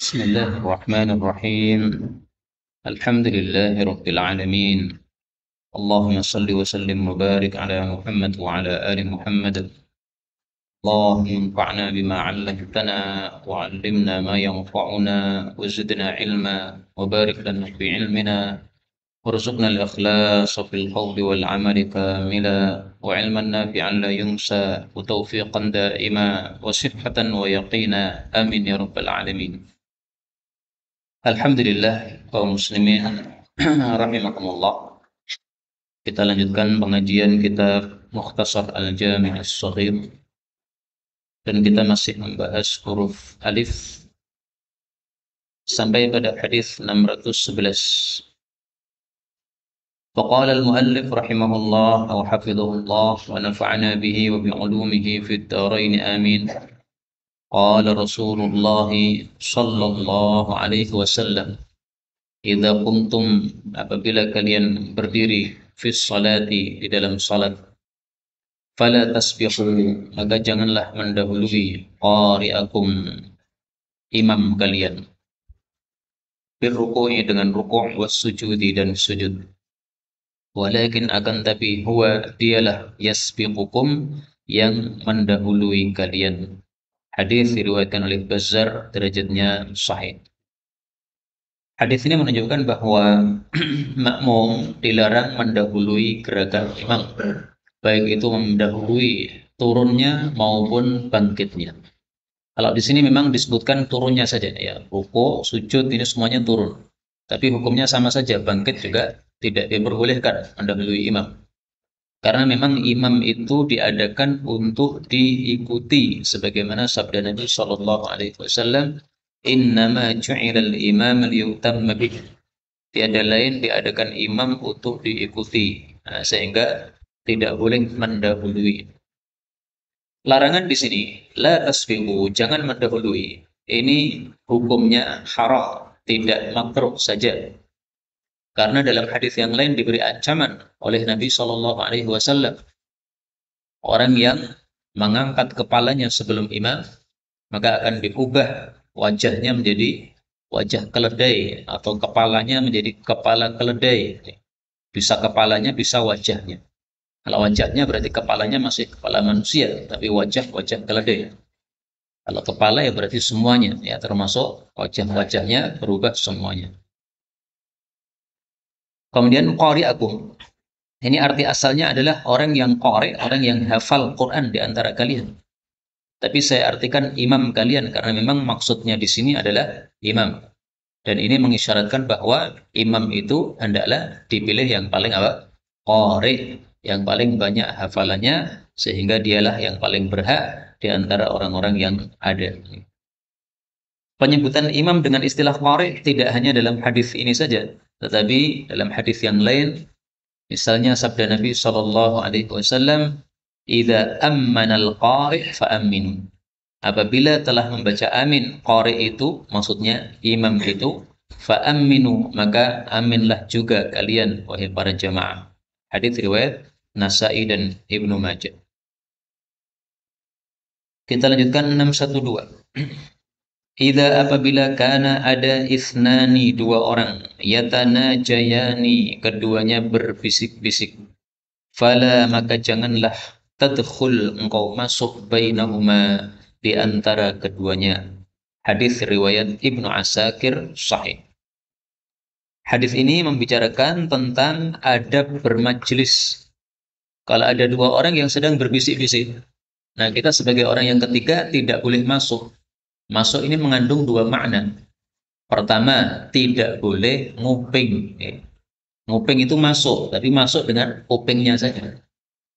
بسم الله الرحمن الرحيم. الحمد لله رب العالمين. اللهم صل وسلم وبارك على محمد وعلى آل محمد. اللهم انفعنا بما علمتنا وعلمنا ما ينفعنا وزدنا علما وبارك لنا في علمنا وارزقنا الإخلاص في القول والعمل كاملا وعلما نافعا لا ينسى وتوفيقا دائما وصحة ويقينا آمين يا رب العالمين. Alhamdulillah kaum muslimin rahimakumullah. Kita lanjutkan pengajian kitab Mukhtasar Al-Jami' As-Shaghir dan kita masih membahas huruf alif sampai pada hadis 611. Faqala al-muallif rahimahullah wa hafizahullah wa nafa'ana bihi wa bi'ulumihi fid dharain amin. Qala Rasulullah sallallahu alaihi wasallam, idza kuntum, apabila kalian berdiri, fis salati, di dalam salat, fala tasbiqu, maka janganlah mendahului qari'akum, imam kalian, birruku'i, dengan ruku', was sujudi, dan sujud, walakin, akan tapi, huwa, dialah, yasbiqukum, yang mendahului kalian. Hadis diriwayatkan oleh Bazzar, derajatnya sahih. Hadis ini menunjukkan bahwa makmum dilarang mendahului gerakan imam, baik itu mendahului turunnya maupun bangkitnya. Kalau di sini memang disebutkan turunnya saja, ya, ruku, sujud, ini semuanya turun. Tapi hukumnya sama saja, bangkit juga tidak diperbolehkan mendahului imam. Karena memang imam itu diadakan untuk diikuti, sebagaimana sabda Nabi Shallallahu Alaihi Wasallam, Innama ju'ilal imam liyutamma bih. Tiada lain diadakan imam untuk diikuti. Nah, sehingga tidak boleh mendahului. Larangan di sini, la tasbiqu, jangan mendahului. Ini hukumnya haram, tidak makruh saja. Karena dalam hadis yang lain diberi ancaman oleh Nabi Shallallahu Alaihi Wasallam, orang yang mengangkat kepalanya sebelum imam, maka akan diubah wajahnya menjadi wajah keledai, atau kepalanya menjadi kepala keledai. Bisa kepalanya, bisa wajahnya. Kalau wajahnya berarti kepalanya masih kepala manusia, tapi wajah keledai. Kalau kepala ya berarti semuanya, ya, termasuk wajah-wajahnya berubah semuanya. Kemudian qari'akum. Ini arti asalnya adalah orang yang qari', orang yang hafal Quran di antara kalian. Tapi saya artikan imam kalian karena memang maksudnya di sini adalah imam. Dan ini mengisyaratkan bahwa imam itu hendaklah dipilih yang paling apa? Qari', yang paling banyak hafalannya, sehingga dialah yang paling berhak di antara orang-orang yang ada. Penyebutan imam dengan istilah qari' tidak hanya dalam hadis ini saja, tetapi dalam hadis yang lain, misalnya sabda Nabi Shallallahu Alaihi Wasallam, "Idza ammanal qari' fa aminu." Apabila telah membaca amin, qari itu maksudnya imam itu, fa aminu, maka aminlah juga kalian, wahai para jamaah. Hadis riwayat Nasa'i dan Ibnu Majah. Kita lanjutkan 612. Idza, apabila kana ada isnani, dua orang, yatana jayani, keduanya berbisik-bisik, fala, maka janganlah, tadkhul, engkau masuk, bainahuma, di antara keduanya. Hadis riwayat Ibnu Asakir sahih. Hadis ini membicarakan tentang adab bermajlis. Kalau ada dua orang yang sedang berbisik-bisik, nah kita sebagai orang yang ketiga tidak boleh masuk. Masuk ini mengandung dua makna. Pertama, tidak boleh nguping. Nguping itu masuk, tapi masuk dengan kupingnya saja.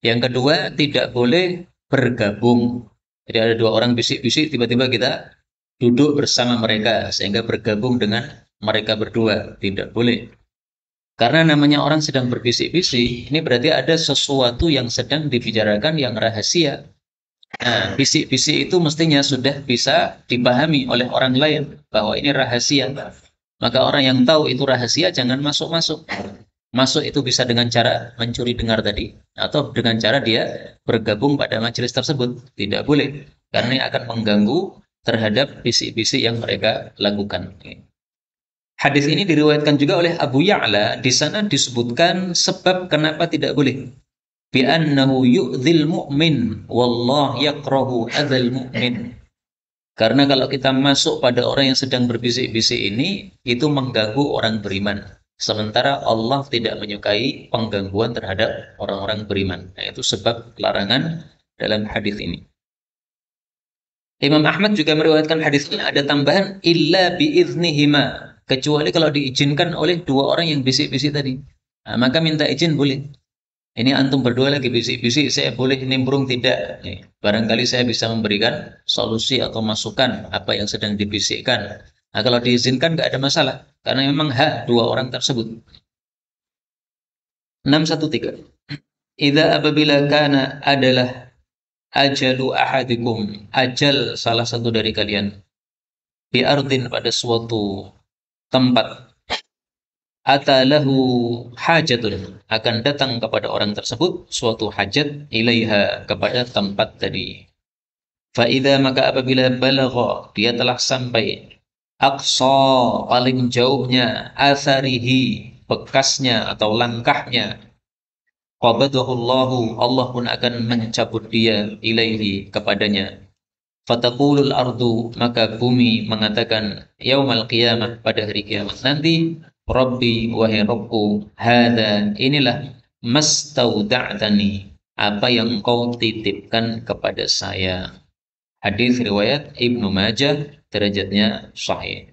Yang kedua, tidak boleh bergabung. Jadi ada dua orang bisik-bisik, tiba-tiba kita duduk bersama mereka, sehingga bergabung dengan mereka berdua. Tidak boleh. Karena namanya orang sedang berbisik-bisik, ini berarti ada sesuatu yang sedang dibicarakan yang rahasia. Nah, bisik-bisik itu mestinya sudah bisa dipahami oleh orang lain bahwa ini rahasia. Maka orang yang tahu itu rahasia jangan masuk-masuk. Masuk itu bisa dengan cara mencuri dengar tadi, atau dengan cara dia bergabung pada majelis tersebut. Tidak boleh, karena ini akan mengganggu terhadap bisik-bisik yang mereka lakukan. Hadis ini diriwayatkan juga oleh Abu Ya'la. Di sana disebutkan sebab kenapa tidak boleh. Bi annahu yu'dzil mu'min wallahu yakrahu adzal mu'min. Karena kalau kita masuk pada orang yang sedang berbisik-bisik ini, itu mengganggu orang beriman. Sementara Allah tidak menyukai penggangguan terhadap orang-orang beriman. Nah, itu sebab larangan dalam hadis ini. Imam Ahmad juga meriwayatkan hadis ini ada tambahan illa biiznihima, kecuali kalau diizinkan oleh dua orang yang bisik-bisik tadi. Nah, maka minta izin boleh. Ini antum berdua lagi bisik-bisik, saya boleh nimbrung tidak? Barangkali saya bisa memberikan solusi atau masukan apa yang sedang dibisikkan. Nah, kalau diizinkan nggak ada masalah, karena memang hak dua orang tersebut. 613. Idza apabila kana adalah ajalu ahadikum, ajal salah satu dari kalian, bi ardin pada suatu tempat, atalahu hajatun, akan datang kepada orang tersebut suatu hajat, ilaiha, kepada tempat tadi. Faida, maka apabila balagha, dia telah sampai, aqsa, paling jauhnya, atharihi, bekasnya atau langkahnya, qabadahu Allahu, Allah pun akan mencabut dia, ilaihi, kepadanya. Fataqulul ardu, maka bumi mengatakan, yaumal qiyamah, pada hari kiamat nanti, Rabbi, wahai Rabbku, hada, inilah mastauda'tani, apa yang kau titipkan kepada saya. Hadis riwayat Ibnu Majah, derajatnya sahih.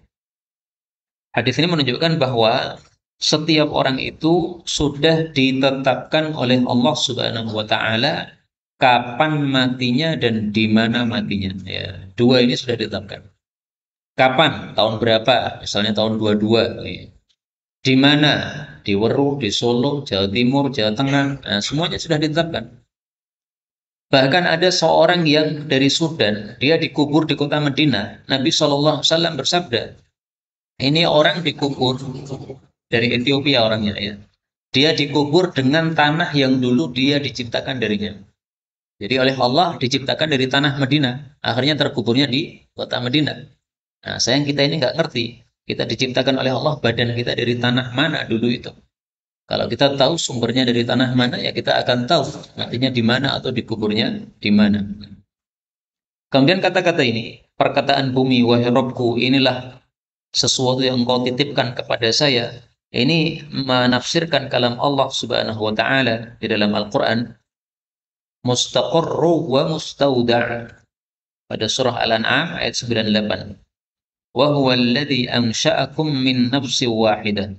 Hadis ini menunjukkan bahwa setiap orang itu sudah ditetapkan oleh Allah Subhanahu wa taala kapan matinya dan di mana matinya. Ya, dua ini sudah ditetapkan. Kapan? Tahun berapa? Misalnya tahun 22. Ya. Di mana? Di Weru, di Solo, Jawa Timur, Jawa Tengah. Nah, semuanya sudah ditetapkan. Bahkan ada seorang yang dari Sudan, dia dikubur di kota Madinah. Nabi SAW bersabda, ini orang dikubur dari Ethiopia orangnya ya. Dia dikubur dengan tanah yang dulu dia diciptakan darinya. Jadi oleh Allah diciptakan dari tanah Madinah. Akhirnya terkuburnya di kota Madinah. Nah, sayang kita ini nggak ngerti. Kita diciptakan oleh Allah, badan kita dari tanah mana dulu itu. Kalau kita tahu sumbernya dari tanah mana, ya kita akan tahu matinya di mana atau dikuburnya di mana. Kemudian kata-kata ini, perkataan bumi, wahai Robku, inilah sesuatu yang engkau titipkan kepada saya. Ini menafsirkan kalam Allah Subhanahu wa taala di dalam Al-Qur'an, mustaqarru wa mustauda', pada surah Al-An'am ayat 98. Wa huwa alladhi ansha'akum min nafsin wahidah.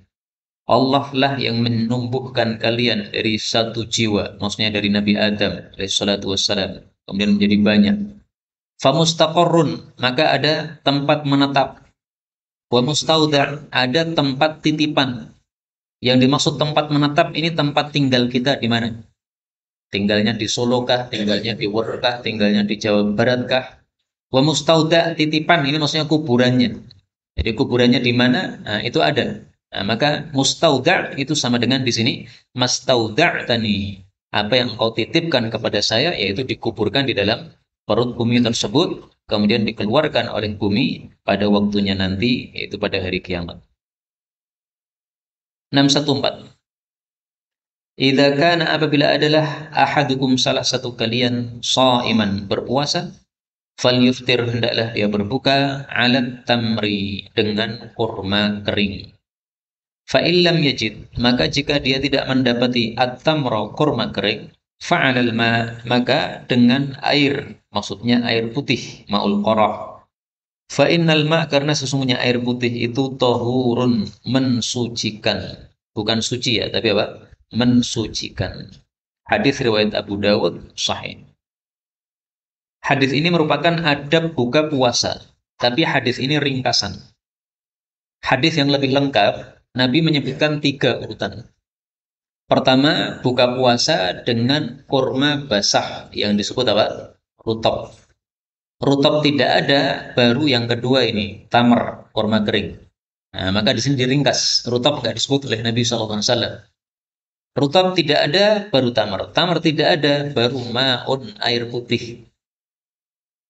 Allah lah yang menumbuhkan kalian dari satu jiwa, maksudnya dari Nabi Adam alaihi salatu wassalam, kemudian menjadi banyak. Famustaqarrun, maka ada tempat menetap. Wa mustauda', ada tempat titipan. Yang dimaksud tempat menetap ini tempat tinggal kita di mana? Tinggalnya di Solo kah, tinggalnya di Weru kah, tinggalnya di Jawa Barat kah? Wa mustauda', titipan ini maksudnya kuburannya. Jadi kuburannya di mana? Nah, itu ada. Nah, maka mustauda' itu sama dengan di sini mastauda'tani. Apa yang kau titipkan kepada saya, yaitu dikuburkan di dalam perut bumi tersebut, kemudian dikeluarkan oleh bumi pada waktunya nanti, yaitu pada hari kiamat. 614. Idza kana, apabila adalah ahadukum, salah satu kalian, shaiman, berpuasa, falyuftir, hendaklah dia berbuka, alat tamri, dengan kurma kering. Fa illam yajid, maka jika dia tidak mendapati at-tamra, kurma kering, fa'alal ma, maka dengan air, maksudnya air putih, ma'ul qarah. Fa innal ma, karena sesungguhnya air putih itu tahurun, mensucikan. Bukan suci ya, tapi apa? Mensucikan. Hadis riwayat Abu Dawud sahih. Hadis ini merupakan adab buka puasa, tapi hadis ini ringkasan. Hadis yang lebih lengkap, Nabi menyebutkan 3 urutan. Pertama, buka puasa dengan kurma basah yang disebut apa? Rutab. Rutab tidak ada, baru yang kedua ini, tamar, kurma kering. Nah, maka di sini diringkas, rutab nggak disebut oleh Nabi SAW. Rutab tidak ada, baru tamar. Tamar tidak ada, baru ma'un, air putih.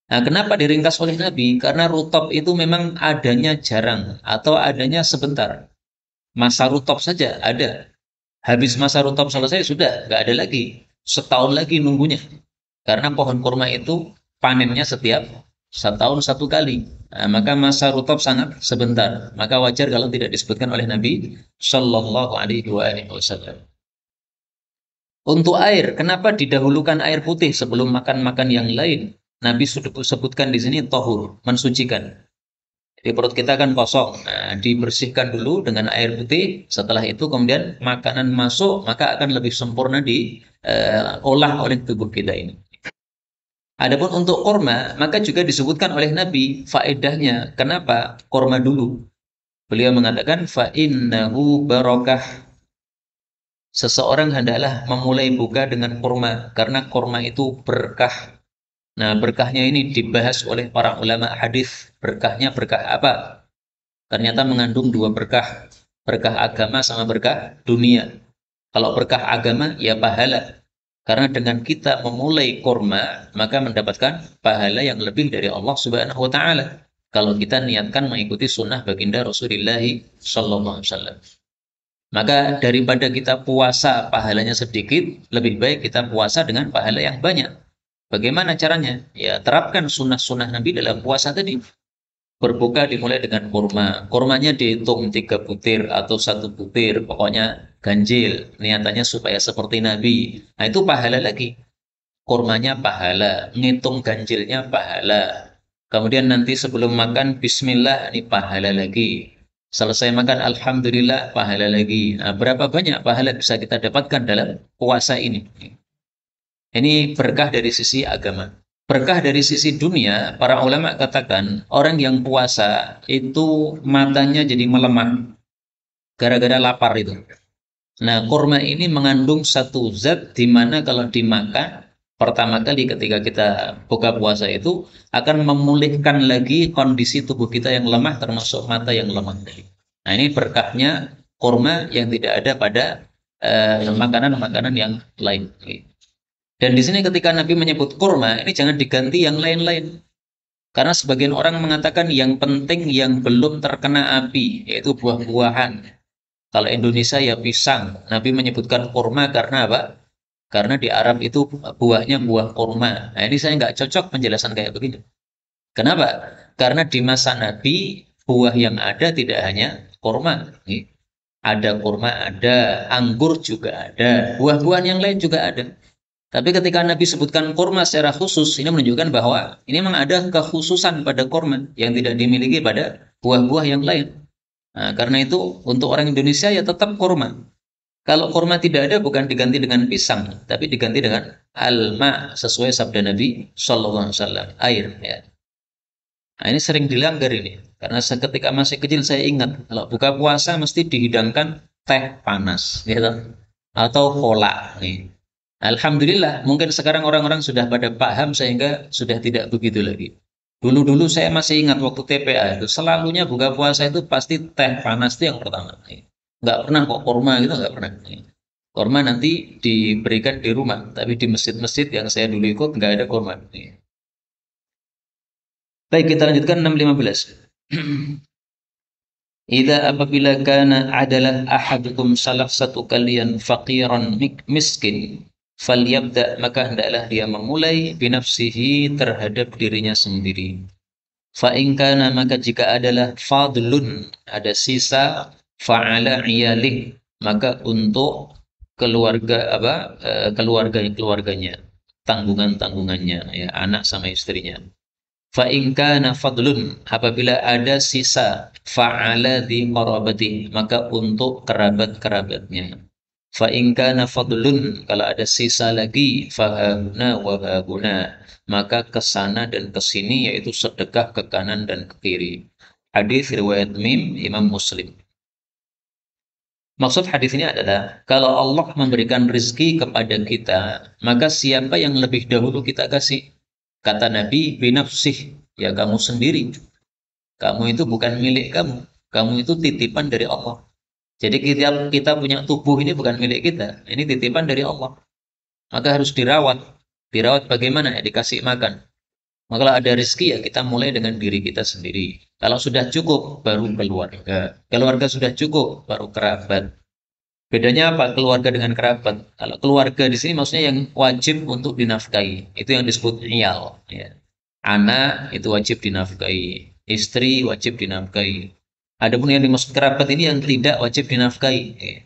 Nah, kenapa diringkas oleh Nabi? Karena rutop itu memang adanya jarang atau adanya sebentar. Masa rutop saja ada. Habis masa rutop selesai sudah nggak ada lagi. Setahun lagi nunggunya. Karena pohon kurma itu panennya setiap setahun satu kali. Nah, maka masa rutop sangat sebentar. Maka wajar kalau tidak disebutkan oleh Nabi Shallallahu Alaihi Wasallam. Untuk air, kenapa didahulukan air putih sebelum makan-makan yang lain? Nabi sudah sebutkan di sini tohur, mensucikan. Di perut kita kan kosong, nah, dibersihkan dulu dengan air putih. Setelah itu kemudian makanan masuk, maka akan lebih sempurna diolah oleh tubuh kita ini. Adapun untuk korma, maka juga disebutkan oleh Nabi faedahnya. Kenapa korma dulu? Beliau mengatakan fa innahu barokah. Seseorang hendaklah memulai buka dengan kurma karena kurma itu berkah. Nah, berkahnya ini dibahas oleh para ulama hadis. Berkahnya berkah apa? Ternyata mengandung dua berkah. Berkah agama sama berkah dunia. Kalau berkah agama, ya pahala. Karena dengan kita memulai kurma, maka mendapatkan pahala yang lebih dari Allah Subhanahu wa taala. Kalau kita niatkan mengikuti sunnah baginda Rasulullah sallallahu alaihi wasallam. Maka daripada kita puasa pahalanya sedikit, lebih baik kita puasa dengan pahala yang banyak. Bagaimana caranya? Ya, terapkan sunnah-sunnah Nabi dalam puasa tadi. Berbuka dimulai dengan kurma. Kurmanya dihitung 3 butir atau 1 butir, pokoknya ganjil. Niatannya supaya seperti Nabi. Nah, itu pahala lagi. Kurmanya pahala, ngitung ganjilnya pahala. Kemudian nanti sebelum makan, Bismillah, ini pahala lagi. Selesai makan, Alhamdulillah, pahala lagi. Nah, berapa banyak pahala bisa kita dapatkan dalam puasa ini? Ini berkah dari sisi agama. Berkah dari sisi dunia, para ulama katakan, orang yang puasa itu matanya jadi melemah gara-gara lapar itu. Nah, kurma ini mengandung satu zat di mana kalau dimakan, pertama kali ketika kita buka puasa itu akan memulihkan lagi kondisi tubuh kita yang lemah termasuk mata yang lemah. Nah, ini berkahnya kurma yang tidak ada pada makanan-makanan yang lain. Dan di sini ketika Nabi menyebut kurma, ini jangan diganti yang lain-lain. Karena sebagian orang mengatakan yang penting yang belum terkena api, yaitu buah-buahan. Kalau Indonesia ya pisang. Nabi menyebutkan kurma karena apa? Karena di Arab itu buahnya buah kurma. Nah, ini saya nggak cocok penjelasan kayak begini. Kenapa? Karena di masa Nabi, buah yang ada tidak hanya kurma. Ada kurma, ada anggur juga ada. Buah-buahan yang lain juga ada. Tapi ketika Nabi sebutkan kurma secara khusus, ini menunjukkan bahwa ini memang ada kekhususan pada kurma yang tidak dimiliki pada buah-buah yang lain. Nah, karena itu untuk orang Indonesia ya tetap kurma. Kalau kurma tidak ada bukan diganti dengan pisang, tapi diganti dengan alma sesuai sabda Nabi Shallallahu Alaihi Wasallam, air. Ya. Nah, ini sering dilanggar ini, karena seketika masih kecil saya ingat kalau buka puasa mesti dihidangkan teh panas, gitu, atau cola. Nih. Alhamdulillah, mungkin sekarang orang-orang sudah pada paham sehingga sudah tidak begitu lagi. Dulu-dulu saya masih ingat waktu TPA itu selalunya buka puasa itu pasti teh panas itu yang pertama. Nggak pernah kok kurma gitu nggak pernah. Kurma nanti diberikan di rumah, tapi di masjid-masjid yang saya dulu ikut nggak ada kurma. Baik, kita lanjutkan 615. Idza apabila kana adalah ahadukum salah satu kalian faqiran miskin falyabda maka hendaklah dia memulai binafsihi terhadap dirinya sendiri. Fa in kana maka jika adalah fadlun ada sisa fa'ala iyalih maka untuk keluarga keluarganya tanggungannya ya anak sama istrinya. Fa in kana fadlun apabila ada sisa fa'ala di qarabati maka untuk kerabat-kerabatnya. Fa in kana fadlun kalau ada sisa lagi fahuna wa hahuna maka ke sana dan ke sini yaitu sedekah ke kanan dan ke kiri. Hadis riwayat Imam Muslim. Maksud hadis ini adalah kalau Allah memberikan rizki kepada kita, maka siapa yang lebih dahulu kita kasih? Kata Nabi, binafsih, ya kamu sendiri. Kamu itu bukan milik kamu. Kamu itu titipan dari Allah. Jadi kita punya tubuh ini bukan milik kita. Ini titipan dari Allah. Maka harus dirawat. Dirawat bagaimana? Ya dikasih makan. Maka kalau ada rezeki ya kita mulai dengan diri kita sendiri. Kalau sudah cukup baru keluarga. Keluarga sudah cukup baru kerabat. Bedanya apa keluarga dengan kerabat? Kalau keluarga di sini maksudnya yang wajib untuk dinafkahi. Itu yang disebut iyal. Ya. Anak itu wajib dinafkahi. Istri wajib dinafkahi. Adapun yang dimaksud kerabat ini yang tidak wajib dinafkahi. Ya.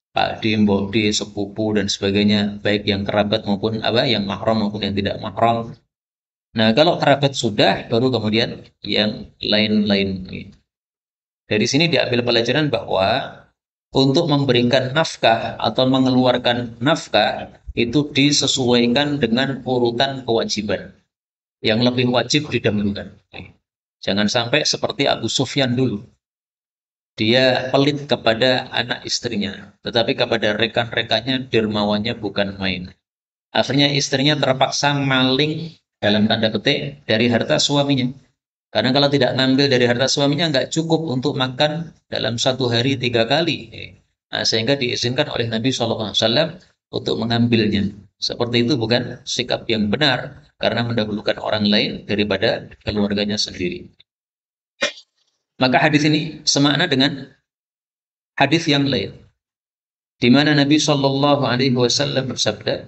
Pak D, Mbok D, sepupu dan sebagainya, baik yang kerabat maupun apa, yang mahram maupun yang tidak mahram. Nah, kalau kerabat sudah, baru kemudian yang lain-lain. Dari sini diambil pelajaran bahwa untuk memberikan nafkah atau mengeluarkan nafkah itu disesuaikan dengan urutan kewajiban. Yang lebih wajib didahulukan. Jangan sampai seperti Abu Sufyan dulu. Dia pelit kepada anak istrinya, tetapi kepada rekan-rekannya dermawannya bukan main. Akhirnya istrinya terpaksa maling dalam tanda petik dari harta suaminya. Karena kalau tidak ngambil dari harta suaminya nggak cukup untuk makan dalam satu hari 3 kali. Nah, sehingga diizinkan oleh Nabi SAW untuk mengambilnya. Seperti itu bukan sikap yang benar karena mendahulukan orang lain daripada keluarganya sendiri. Maka hadis ini semakna dengan hadis yang lain, di mana Nabi Shallallahu Alaihi Wasallam bersabda,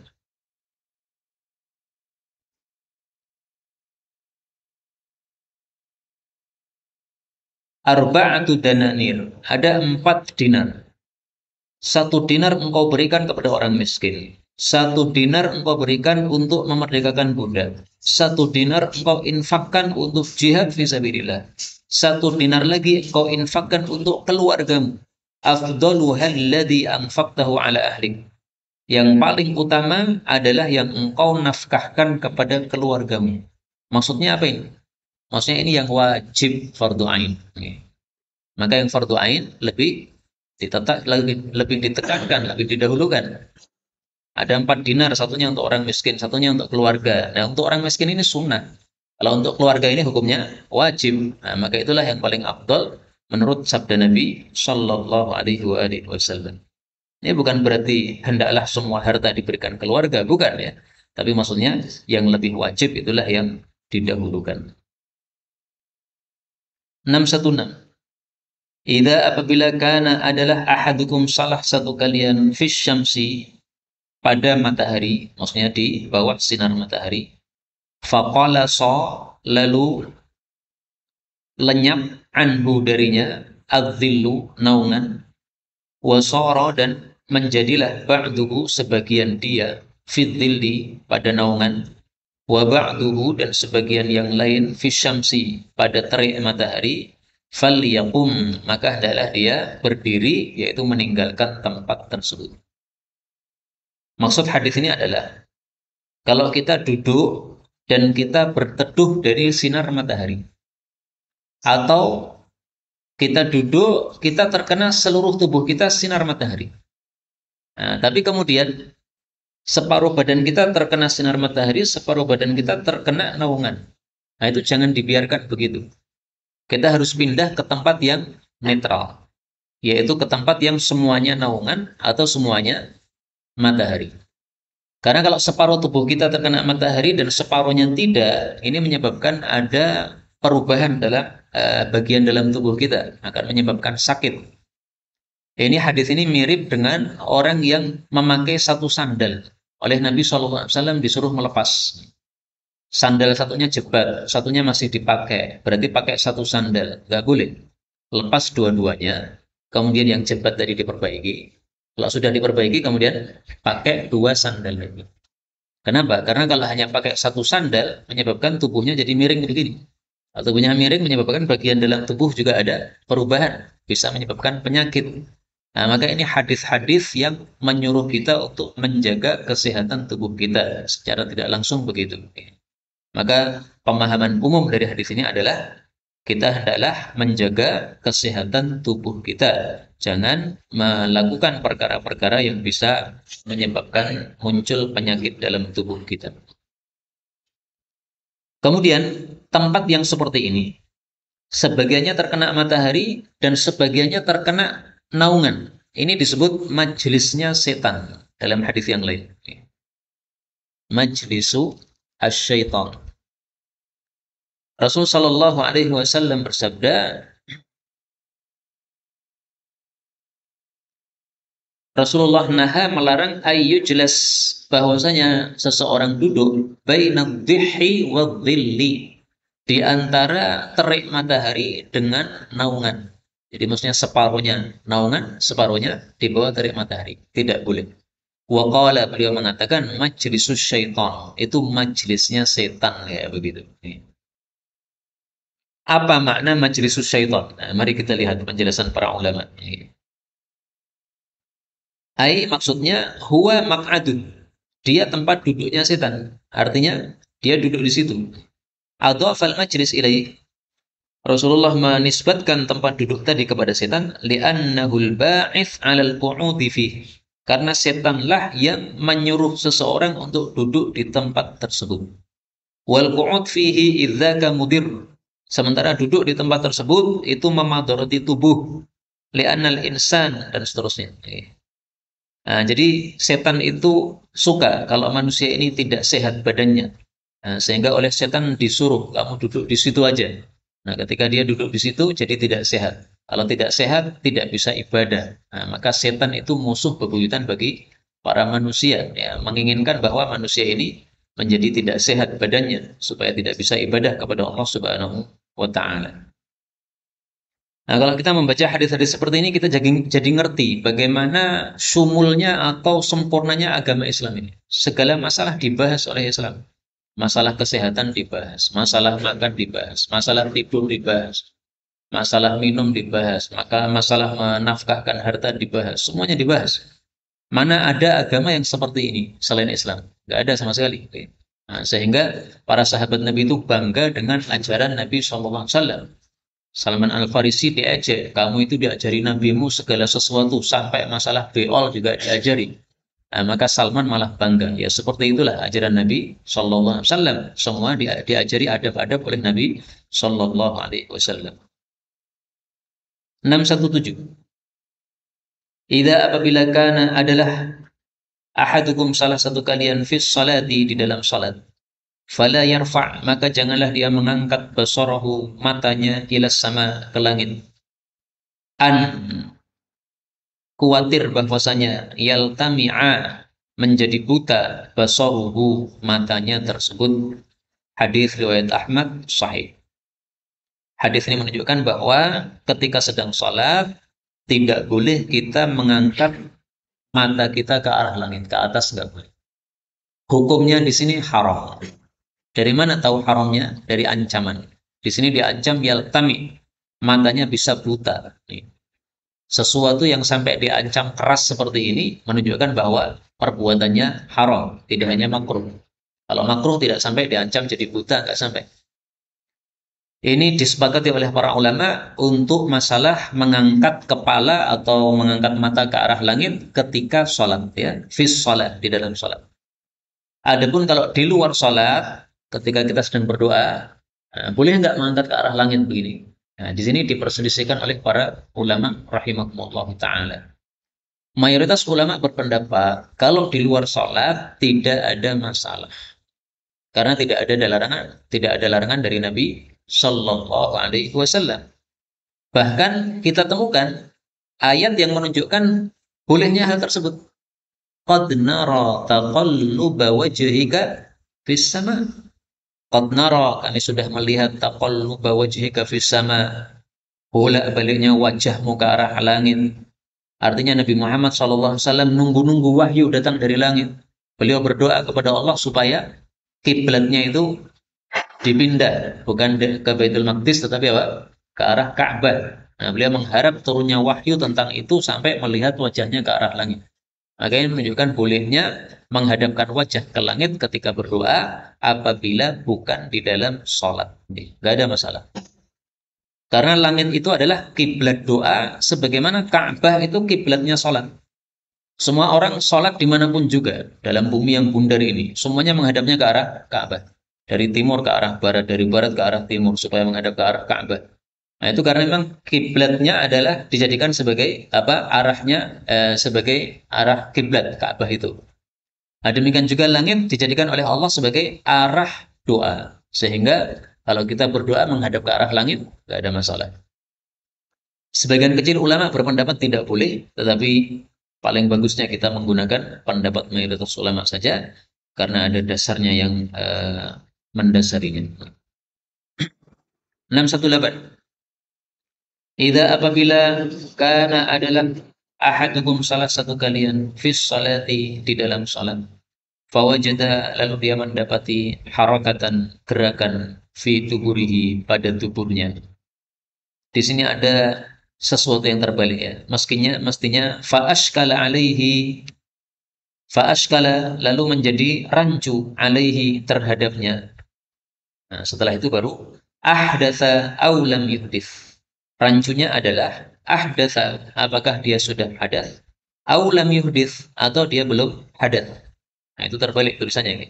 Arba'atu dananir, ada 4 dinar. 1 dinar engkau berikan kepada orang miskin. 1 dinar engkau berikan untuk memerdekakan budak. 1 dinar engkau infakkan untuk jihad fisabilillah. 1 dinar lagi engkau infakkan untuk keluargamu. Afdaluha alladhi anfaqtahu ala ahlik. Yang paling utama adalah yang engkau nafkahkan kepada keluargamu. Maksudnya apa ini? Maksudnya ini yang wajib fardu ain. Maka yang fardu ain lebih ditekankan, lebih didahulukan. Ada 4 dinar, satunya untuk orang miskin, satunya untuk keluarga. Nah, untuk orang miskin ini sunnah. Kalau untuk keluarga ini hukumnya wajib. Nah, maka itulah yang paling afdal menurut sabda Nabi Shallallahu Alaihi Wasallam. Ini bukan berarti hendaklah semua harta diberikan keluarga, bukan ya. Tapi maksudnya yang lebih wajib itulah yang didahulukan. 616. Idza apabila kana adalah ahadukum salah satu kalian fis syamsi pada matahari, maksudnya di bawah sinar matahari, faqala sa lalu lenyap anhu darinya adzillu naungan, wasara dan menjadilah ba'duhu sebagian dia fidzilli pada naungan, wa ba'duhu dan sebagian yang lain fisyamsi pada terik matahari, falyakum maka adalah dia berdiri, yaitu meninggalkan tempat tersebut. Maksud hadis ini adalah kalau kita duduk dan kita berteduh dari sinar matahari, atau kita duduk, kita terkena seluruh tubuh kita sinar matahari. Nah, tapi kemudian separuh badan kita terkena sinar matahari, separuh badan kita terkena naungan. Nah, itu jangan dibiarkan begitu. Kita harus pindah ke tempat yang netral, yaitu ke tempat yang semuanya naungan atau semuanya matahari. Karena kalau separuh tubuh kita terkena matahari dan separuhnya tidak, ini menyebabkan ada perubahan dalam bagian dalam tubuh kita, akan menyebabkan sakit. Ini hadis ini mirip dengan orang yang memakai satu sandal. Oleh Nabi SAW disuruh melepas. Sandal satunya jebat, satunya masih dipakai. Berarti pakai satu sandal. Nggak boleh. Lepas dua-duanya. Kemudian yang jebat tadi diperbaiki. Kalau sudah diperbaiki, kemudian pakai 2 sandal lagi. Kenapa? Karena kalau hanya pakai satu sandal, menyebabkan tubuhnya jadi miring begini. Kalau tubuhnya miring, menyebabkan bagian dalam tubuh juga ada perubahan. Bisa menyebabkan penyakit. Nah, maka ini hadis-hadis yang menyuruh kita untuk menjaga kesehatan tubuh kita secara tidak langsung begitu. Maka pemahaman umum dari hadis ini adalah kita hendaklah menjaga kesehatan tubuh kita. Jangan melakukan perkara-perkara yang bisa menyebabkan muncul penyakit dalam tubuh kita. Kemudian, tempat yang seperti ini, sebagiannya terkena matahari dan sebagiannya terkena naungan. Ini disebut majelisnya setan dalam hadis yang lain. Majlisu asyaitan. Rasul Shallallahu Alaihi Wasallam bersabda, Rasulullah naha melarang ayyujlas, bahwasanya seseorang duduk bainad dhihi wadh-dhilli, di antara terik matahari dengan naungan. Jadi maksudnya separuhnya naungan, separuhnya di bawah terik matahari. Tidak boleh. Wa qala, beliau mengatakan majlisus syaitan, itu majlisnya setan, ya begitu. Apa makna majlisus syaitan? Nah, mari kita lihat penjelasan para ulama. Ai maksudnya huwa maq'adun. Dia tempat duduknya setan. Artinya dia duduk di situ. Adhafal majlis ilaih. Rasulullah menisbatkan tempat duduk tadi kepada setan li'annahul ba'its 'alal qu'udi fihi. Karena setanlah yang menyuruh seseorang untuk duduk di tempat tersebut. Wal qu'ud fihi idzaka mudir. Sementara duduk di tempat tersebut itu memadarati tubuh. Li'annal insan, dan seterusnya. Nah, jadi setan itu suka kalau manusia ini tidak sehat badannya. Nah, sehingga oleh setan disuruh kamu duduk di situ aja. Nah, ketika dia duduk di situ jadi tidak sehat. Kalau tidak sehat tidak bisa ibadah. Nah, maka setan itu musuh bebuyutan bagi para manusia, ya, menginginkan bahwa manusia ini menjadi tidak sehat badannya supaya tidak bisa ibadah kepada Allah Subhanahu wa taala. Nah, kalau kita membaca hadis-hadis seperti ini, kita jadi ngerti bagaimana sumulnya atau sempurnanya agama Islam ini. Segala masalah dibahas oleh Islam. Masalah kesehatan dibahas, masalah makan dibahas, masalah tidur dibahas, masalah minum dibahas, maka masalah menafkahkan harta dibahas, semuanya dibahas. Mana ada agama yang seperti ini selain Islam? Nggak ada sama sekali. Nah, sehingga para sahabat Nabi itu bangga dengan ajaran Nabi SAW. Salman Al-Farisi diajak, kamu itu diajari nabimu segala sesuatu, sampai masalah beol juga diajari. Nah, maka Salman malah bangga. Ya seperti itulah ajaran Nabi Sallallahu Alaihi Wasallam. Semua diajari adab-adab oleh Nabi Sallallahu Alaihi Wasallam. 617. Idza apabila kana adalah ahadukum, salah satu kalian, fis salati, di dalam salat, fala yarfa', maka janganlah dia mengangkat basarahu, matanya, ilas sama, ke langit. An, khawatir bahwasanya, yaltami'a, menjadi buta, basaruhu, matanya tersebut. Hadis riwayat Ahmad sahih. Hadis ini menunjukkan bahwa ketika sedang sholat tidak boleh kita mengangkat mata kita ke arah langit, ke atas nggak boleh. Hukumnya di sini haram. Dari mana tahu haramnya? Dari ancaman. Di sini diancam yaltami, matanya bisa buta. Sesuatu yang sampai diancam keras seperti ini menunjukkan bahwa perbuatannya haram, tidak hanya makruh. Kalau makruh tidak sampai diancam jadi buta, nggak sampai. Ini disepakati oleh para ulama untuk masalah mengangkat kepala atau mengangkat mata ke arah langit ketika sholat, ya, fis sholat, di dalam sholat. Adapun kalau di luar sholat, ketika kita sedang berdoa, boleh nggak mengangkat ke arah langit begini? Nah, di sini diperselisihkan oleh para ulama rahimahumullah taala. Mayoritas ulama berpendapat kalau di luar sholat tidak ada masalah, karena tidak ada larangan dari Nabi Sallallahu Alaihi Wasallam. Bahkan kita temukan ayat yang menunjukkan bolehnya hal tersebut. Qad nara taqalluba wajhika fis sama. Qad nara, kami sudah melihat taqalluba wajhika fis sama. Bolak-baliknya wajahmu ke arah langit. Artinya Nabi Muhammad SAW nunggu-nunggu wahyu datang dari langit. Beliau berdoa kepada Allah supaya kiblatnya itu dipindah, bukan ke Baitul Maqdis tetapi apa? Ke arah Ka'bah. Nah, beliau mengharap turunnya wahyu tentang itu sampai melihat wajahnya ke arah langit. Maka ini menunjukkan bolehnya menghadapkan wajah ke langit ketika berdoa apabila bukan di dalam sholat. Nggak ada masalah. Karena langit itu adalah kiblat doa, sebagaimana Ka'bah itu kiblatnya sholat. Semua orang sholat dimanapun juga dalam bumi yang bundar ini, semuanya menghadapnya ke arah Ka'bah. Dari timur ke arah barat, dari barat ke arah timur, supaya menghadap ke arah Ka'bah. Nah, itu karena memang kiblatnya adalah dijadikan sebagai apa? Arahnya sebagai arah kiblat Ka'bah itu. Nah, demikian juga langit dijadikan oleh Allah sebagai arah doa. Sehingga Kalau kita berdoa menghadap ke arah langit, nggak ada masalah. Sebagian kecil ulama berpendapat tidak boleh, tetapi paling bagusnya kita menggunakan pendapat mayoritas ulama saja, karena ada dasarnya yang mendasarinya. 618. Idza apabila kana adalah ahadukum salah satu kalian fis salati di dalam salat. Fawajada lalu dia mendapati harakatan gerakan fi tuburihi pada tubuhnya. Di sini ada sesuatu yang terbalik ya. Mestinya fa'ashkala lalu menjadi rancu alaihi terhadapnya. Nah, setelah itu baru ahdatsa aw lam yuhdits. Rancunya adalah ahdatsa, apakah dia sudah hadas? Aw lam yuhdits, atau dia belum hadas. Nah, itu terbalik tulisannya ini.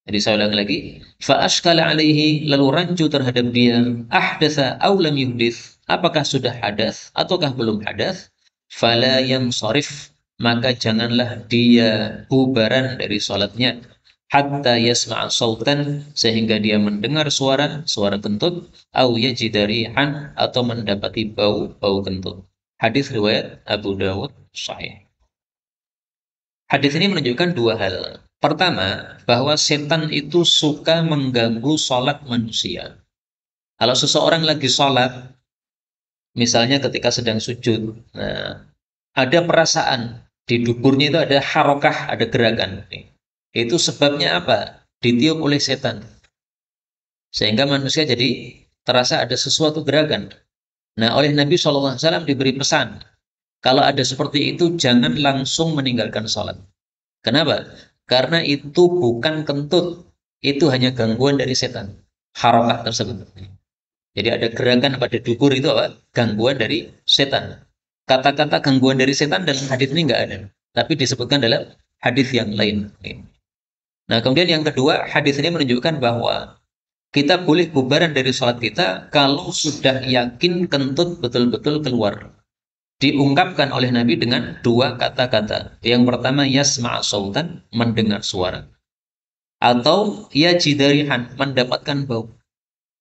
Jadi saya ulang lagi, fa ashkala alaihi lalu rancu terhadap dia, ahdatsa aw lam yuhdits, apakah sudah hadas ataukah belum hadas? Fala yansarif, maka janganlah dia bubaran dari salatnya hatta yasma'a sautan, sehingga dia mendengar suara kentut, au yajida rihan, atau mendapati bau kentut. Hadis riwayat Abu Dawud sahih. Hadis ini menunjukkan dua hal. Pertama, bahwa setan itu suka mengganggu sholat manusia. Kalau seseorang lagi sholat, misalnya ketika sedang sujud, nah, ada perasaan di duburnya itu ada harokah, ada gerakan. Itu sebabnya apa? Ditiup oleh setan. Sehingga manusia jadi terasa ada sesuatu gerakan. Nah, oleh Nabi SAW diberi pesan, kalau ada seperti itu, jangan langsung meninggalkan sholat. Kenapa? Karena itu bukan kentut, itu hanya gangguan dari setan. Harokah tersebut. Jadi ada gerakan pada dubur itu apa? Gangguan dari setan. Kata-kata gangguan dari setan dalam hadis ini nggak ada, tapi disebutkan dalam hadis yang lain. Nah, kemudian yang kedua, hadis ini menunjukkan bahwa kita boleh bubaran dari sholat kita kalau sudah yakin kentut betul-betul keluar. Diungkapkan oleh Nabi dengan dua kata-kata. Yang pertama, yasma'a sautan, mendengar suara. Atau yajidarihan, mendapatkan bau.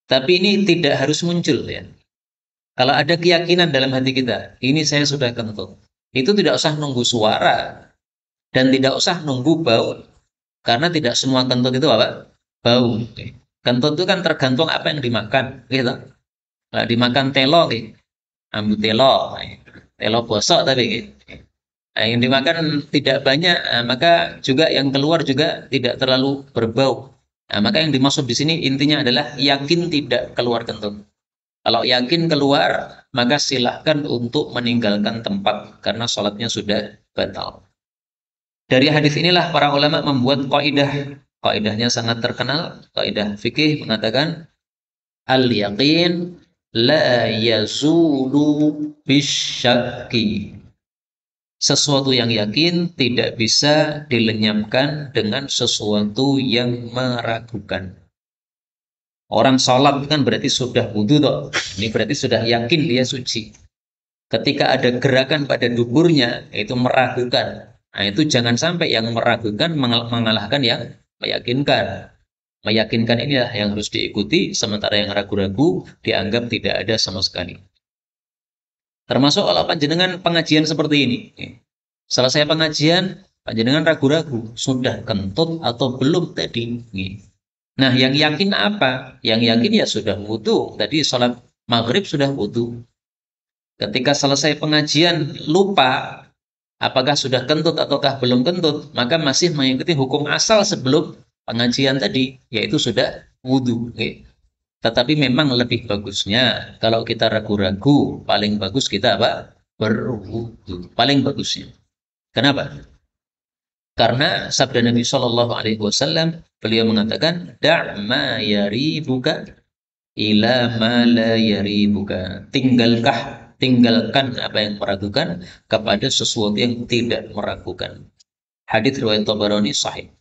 Tapi ini tidak harus muncul ya. Kalau ada keyakinan dalam hati kita, ini saya sudah kentut. Itu tidak usah nunggu suara dan tidak usah nunggu bau. Karena tidak semua kentut itu apa? Bau. Kentut itu kan tergantung apa yang dimakan, gitu. Nah, dimakan telo, ambu telo, telo bosok tapi gitu. Nah, yang dimakan tidak banyak, maka juga yang keluar juga tidak terlalu berbau. Nah, maka yang dimaksud di sini intinya adalah yakin tidak keluar kentut. Kalau yakin keluar, maka silahkan untuk meninggalkan tempat karena sholatnya sudah batal. Dari hadis inilah para ulama membuat kaidah. Kaidahnya sangat terkenal. Kaidah fikih mengatakan al-yaqin la yazulu bisyakki. Sesuatu yang yakin tidak bisa dilenyapkan dengan sesuatu yang meragukan. Orang sholat kan berarti sudah wudhu toh. Ini berarti sudah yakin dia suci. Ketika ada gerakan pada duburnya, itu meragukan. Nah, itu jangan sampai yang meragukan mengalahkan yang meyakinkan. Meyakinkan inilah yang harus diikuti, sementara yang ragu-ragu dianggap tidak ada sama sekali. Termasuk kalau panjenengan pengajian seperti ini. Selesai pengajian, panjenengan ragu-ragu, sudah kentut atau belum tadi. Nah, yang yakin apa? Yang yakin ya sudah wudhu. Tadi sholat maghrib sudah wudhu. Ketika selesai pengajian lupa apakah sudah kentut ataukah belum kentut, maka masih mengikuti hukum asal sebelum pengajian tadi, yaitu sudah wudhu. Tetapi memang lebih bagusnya kalau kita ragu-ragu, paling bagus kita apa? Berwudhu. Paling bagusnya. Kenapa? Karena sabda Nabi Shallallahu Alaihi Wasallam, beliau mengatakan, "Da' yaribuka ila ma la yaribuka." Tinggalkan apa yang meragukan kepada sesuatu yang tidak meragukan. Hadis riwayat Tabarani sahih.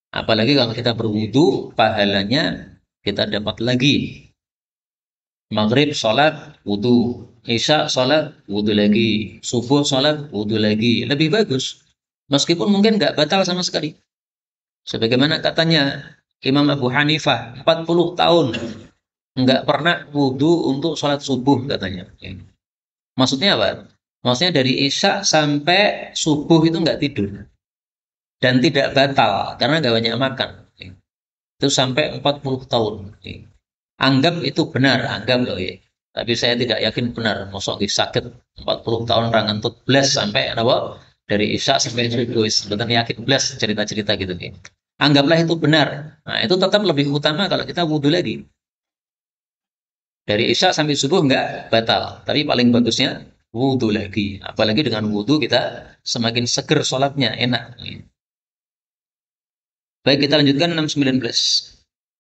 Apalagi kalau kita berwudu, pahalanya kita dapat lagi. Maghrib sholat wudu, isya sholat wudu lagi, subuh sholat wudu lagi, lebih bagus. Meskipun mungkin nggak batal sama sekali. Sebagaimana katanya Imam Abu Hanifah 40 tahun nggak pernah wudhu untuk sholat subuh katanya. Maksudnya apa? Maksudnya dari Isya sampai subuh itu nggak tidur dan tidak batal karena nggak banyak makan. Itu sampai 40 tahun. Anggap itu benar, anggap loh ya. Tapi saya tidak yakin benar. Mosok sakit 40 tahun rangan tut belas sampai apa? Dari Isya sampai subuh. Betul yakin belas cerita-cerita gitu nih. Anggaplah itu benar. Nah, itu tetap lebih utama kalau kita wudhu lagi. Dari Isya sampai subuh nggak batal. Tapi paling bagusnya wudhu lagi. Apalagi dengan wudhu kita semakin seger sholatnya, enak. Baik, kita lanjutkan 619.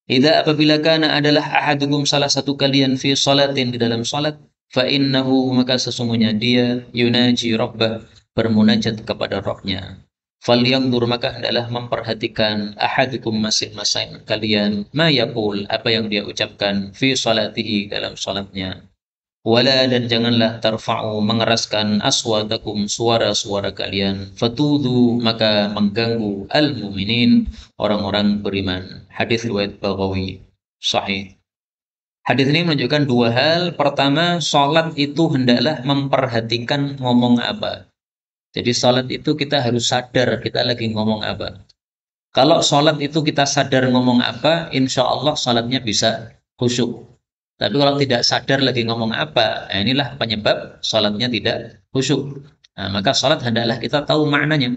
Idza apabila kana adalah ahadukum salah satu kalian fi salatin di dalam salat, fa innahu maka sesungguhnya dia yunaji rabbah bermunajat kepada Rabbnya. Falyanzur maka adalah memperhatikan ahadukum masing-masing kalian ma yaqul apa yang dia ucapkan fi salatihi dalam salatnya. Wala dan janganlah tarfa'u mengeraskan aswatakum suara-suara kalian fatudu maka mengganggu al-mu'minin orang-orang beriman. Hadis riwayat Baghawi sahih. Hadis ini menunjukkan dua hal. Pertama, salat itu hendaklah memperhatikan ngomong apa. Jadi salat itu kita harus sadar kita lagi ngomong apa. Kalau salat itu kita sadar ngomong apa, insya Allah salatnya bisa khusyuk. Tapi kalau tidak sadar lagi ngomong apa, nah inilah penyebab salatnya tidak khusyuk. Nah, maka salat hendaklah kita tahu maknanya.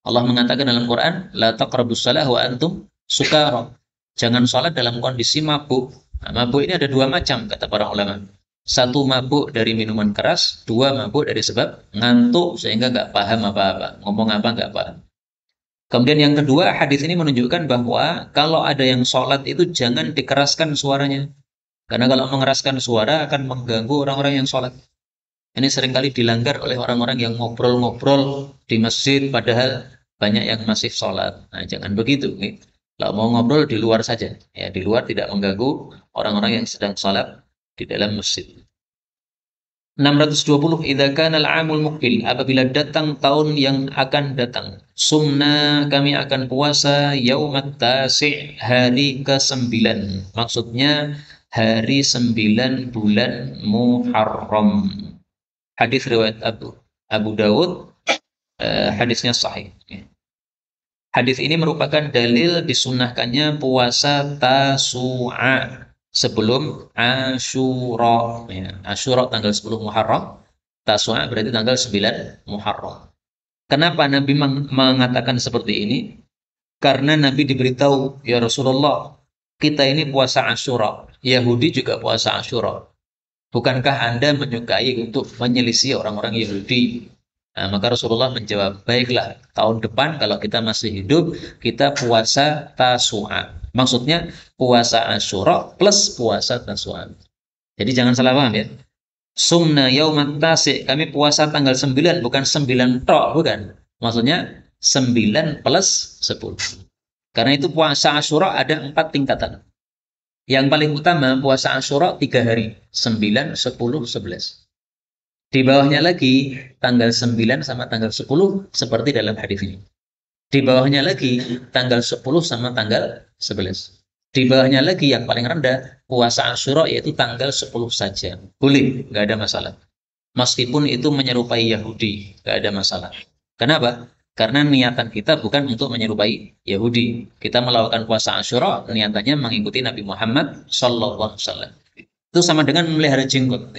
Allah mengatakan dalam Quran, la taqrabus shalah wa antum sukara. Jangan salat dalam kondisi mabuk. Nah, mabuk ini ada dua macam kata para ulama. Satu mabuk dari minuman keras, dua mabuk dari sebab ngantuk sehingga nggak paham apa-apa, ngomong apa nggak paham. Kemudian yang kedua, hadis ini menunjukkan bahwa kalau ada yang sholat itu jangan dikeraskan suaranya. Karena kalau mengeraskan suara akan mengganggu orang-orang yang sholat. Ini seringkali dilanggar oleh orang-orang yang ngobrol-ngobrol di masjid padahal banyak yang masih sholat. Nah, jangan begitu. Nih. Kalau mau ngobrol di luar saja. Ya, di luar tidak mengganggu orang-orang yang sedang sholat di dalam masjid. 620 idza kana al-amul muqbil apabila datang tahun yang akan datang sumna kami akan puasa yaumat tasi' hari ke-9 maksudnya hari 9 bulan Muharram. Hadis riwayat Abu Dawud, hadisnya sahih. Hadis ini merupakan dalil disunahkannya puasa Tasu'a sebelum Asyura. Ya, Asyura tanggal 10 Muharram, Tasu'a berarti tanggal 9 Muharram. Kenapa Nabi mengatakan seperti ini? Karena Nabi diberitahu, ya Rasulullah, kita ini puasa Asyura. Yahudi juga puasa Asyura. Bukankah Anda menyukai untuk menyelisih orang-orang Yahudi? Nah, maka Rasulullah menjawab, baiklah, tahun depan kalau kita masih hidup, kita puasa Tasu'a. Maksudnya puasa Asyura plus puasa Tasu'a. Jadi jangan salah paham ya. Sumna yaumat tasi', kami puasa tanggal 9, bukan 9 tok, bukan. Maksudnya 9 plus 10. Karena itu puasa Asyura ada 4 tingkatan. Yang paling utama puasa Asyura 3 hari, 9, 10, 11. Di bawahnya lagi tanggal 9 sama tanggal 10 seperti dalam hadis ini. Di bawahnya lagi tanggal 10 sama tanggal 11. Di bawahnya lagi yang paling rendah puasa Asyura yaitu tanggal 10 saja. Boleh, nggak ada masalah. Meskipun itu menyerupai Yahudi, nggak ada masalah. Kenapa? Karena niatan kita bukan untuk menyerupai Yahudi. Kita melakukan puasa Asyura, niatannya mengikuti Nabi Muhammad SAW. Itu sama dengan memelihara jenggot.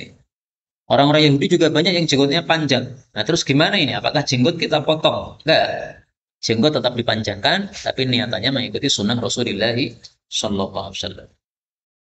Orang-orang Yahudi juga banyak yang jenggotnya panjang. Nah, terus gimana ini? Apakah jenggot kita potong? Enggak. Jenggot tetap dipanjangkan, tapi niatannya mengikuti sunnah Rasulullah SAW.